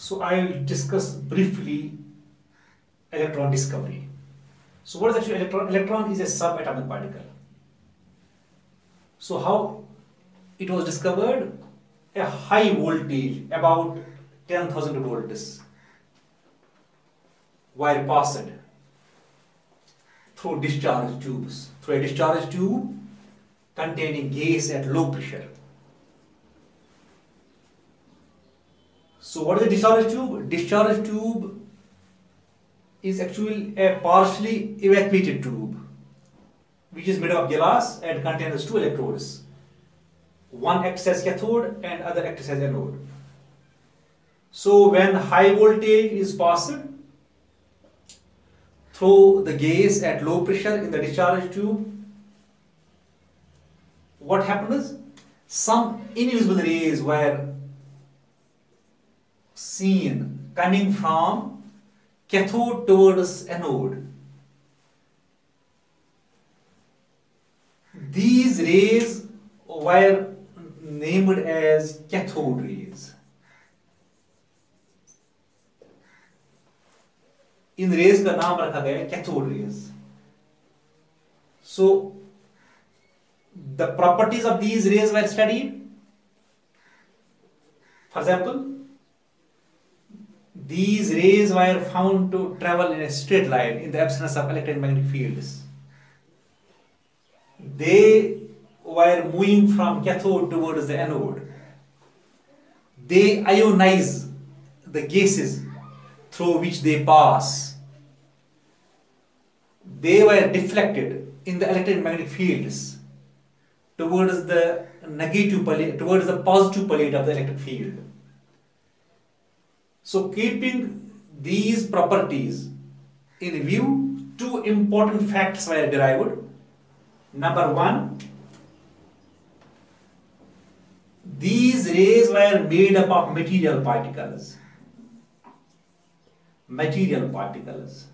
So I will discuss briefly electron discovery. So what is actually electron? Electron is a subatomic particle. So how it was discovered? A high voltage, about 10,000 volts, wire passed through discharge tubes, through a discharge tube containing gas at low pressure. So what is a discharge tube? Discharge tube is actually a partially evacuated tube which is made of glass and contains two electrodes. One acts as cathode and other acts as anode. So when high voltage is passed through the gas at low pressure in the discharge tube, what happens? Some invisible rays were seen coming from cathode towards anode. These rays were named as cathode rays. In raise का नाम रखा गया cathode rays. So the properties of these rays were studied. For example, these rays were found to travel in a straight line in the absence of electromagnetic fields. They were moving from cathode towards the anode. They ionize the gases through which they pass. They were deflected in the electromagnetic fields towards the negative plate, towards the positive plate of the electric field. So keeping these properties in view, two important facts were derived. Number one, these rays were made up of material particles. Material particles.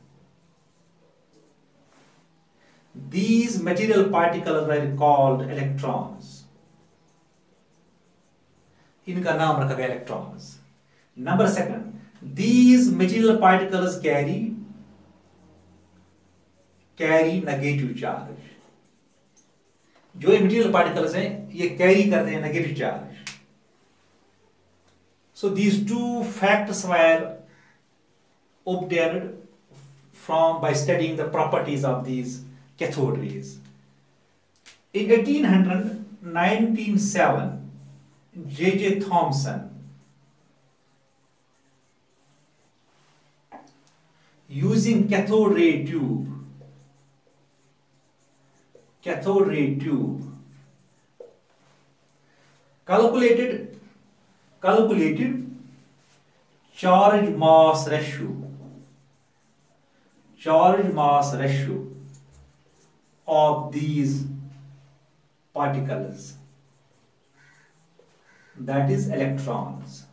These material particles were called electrons. इनका नाम रखा गया electrons. Number second, these material particles carry negative charge. जो ये material particles हैं, ये carry करते हैं negative charge. So these two facts were obtained by studying the properties of these cathode rays. In 1907, J.J. Thomson using cathode ray tube calculated charge mass ratio of these particles, that is electrons.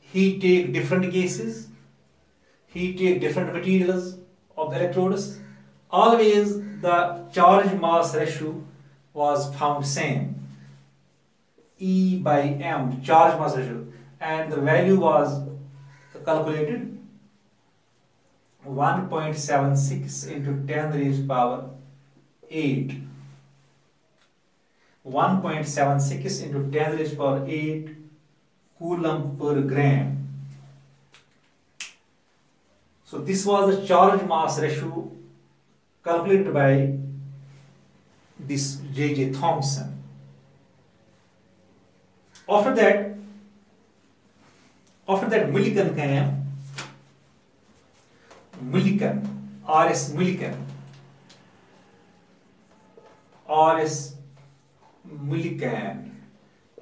He take different gases, he take different materials of the electrodes. Always the charge mass ratio was found same, E by M, charge mass ratio, and the value was calculated 1.76 into 10 raised power 8. 1.76 into 10 raised power 8 coulomb per gram. So this was the charge mass ratio calculated by this J.J. Thomson. After that Millikan came. R.S. Millikan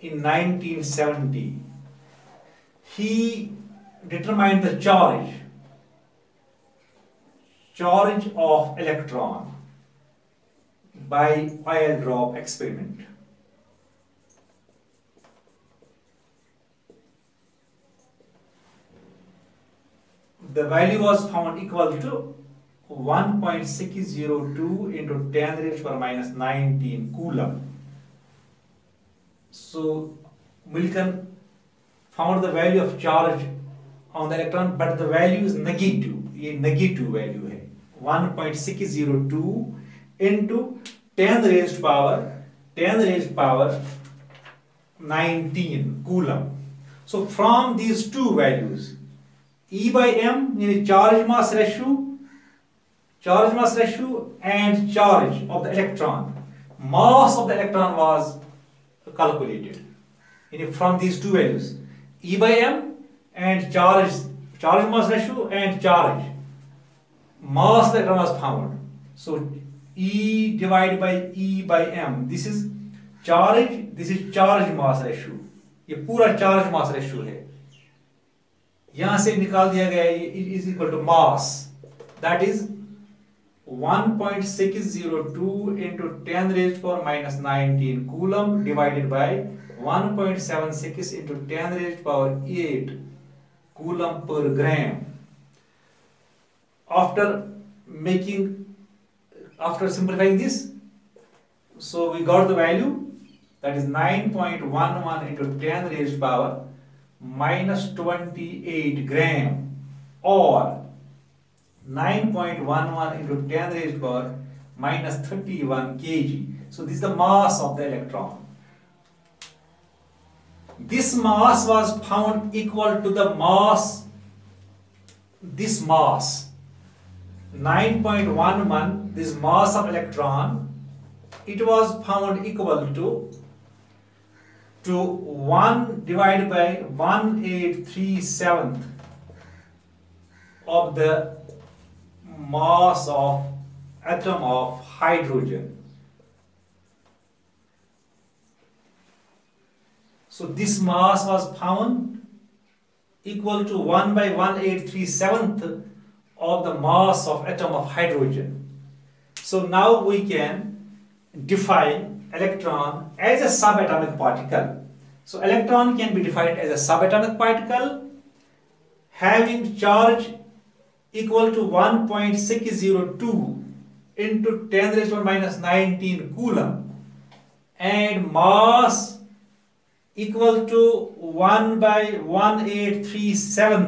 in 1970. He determined the charge of electron by oil drop experiment. The value was found equal to 1.602 into 10 raised to power minus 19 coulomb. So Millikan found the value of charge on the electron, but the value is negative. ये negative value है 1.602 into 10 raised power 19 coulomb. So from these two values, E by m, meaning charge mass ratio and charge of the electron, mass of the electron was calculated. From these two values, E by m and charge mass ratio and charge mass of the electron was found. So E divided by E by m, this is charge mass ratio. ये पूरा charge mass ratio है, यहां से निकाल दिया गया है, is equal to mass, that is 1.602 into 10 raised power minus 19 coulomb divided by 1.76 into 10 raised power 8 coulomb per gram. After simplifying this, so we got the value, that is 9.11 into 10 raised power minus 28 gram, or 9.11 into 10 raised power minus 31 kg. So this is the mass of the electron. This mass was found equal to the mass, this mass 9.11, this mass of electron, it was found equal to 1 divided by 1/837 of the mass of atom of hydrogen. So this mass was found equal to 1 by 1/837 of the mass of atom of hydrogen. So now we can define electron as a subatomic particle. So electron can be defined as a subatomic particle having charge equal to 1.602 into 10 raised to minus 19 coulomb and mass equal to 1 by 1/837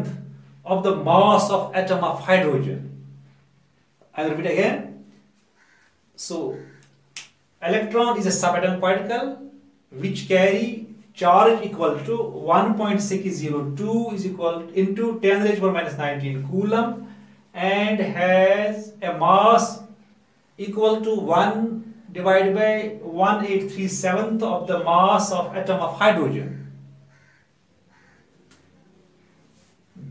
of the mass of atom of hydrogen. I will repeat again. So electron is a subatomic particle which carry charge equal to 1.602 is equal into 10 raised to minus 19 coulomb and has a mass equal to 1 divided by 1/837 of the mass of atom of hydrogen.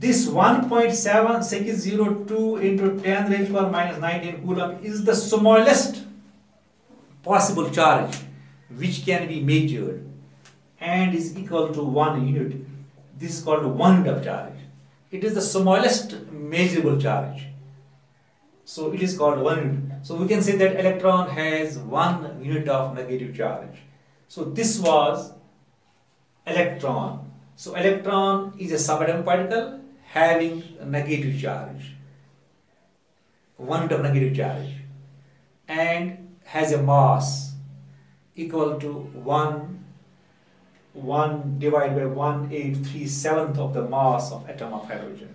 This 1.7602 into 10 raised to minus 19 coulomb is the smallest possible charge which can be measured and is equal to 1 unit. This is called 1 unit of charge. It is the smallest measurable charge. So it is called 1 unit. So we can say that electron has 1 unit of negative charge. So this was electron. So electron is a subatomic particle having a negative charge, 1 unit of negative charge, and has a mass equal to 1 divided by 1/837 of the mass of atom of hydrogen.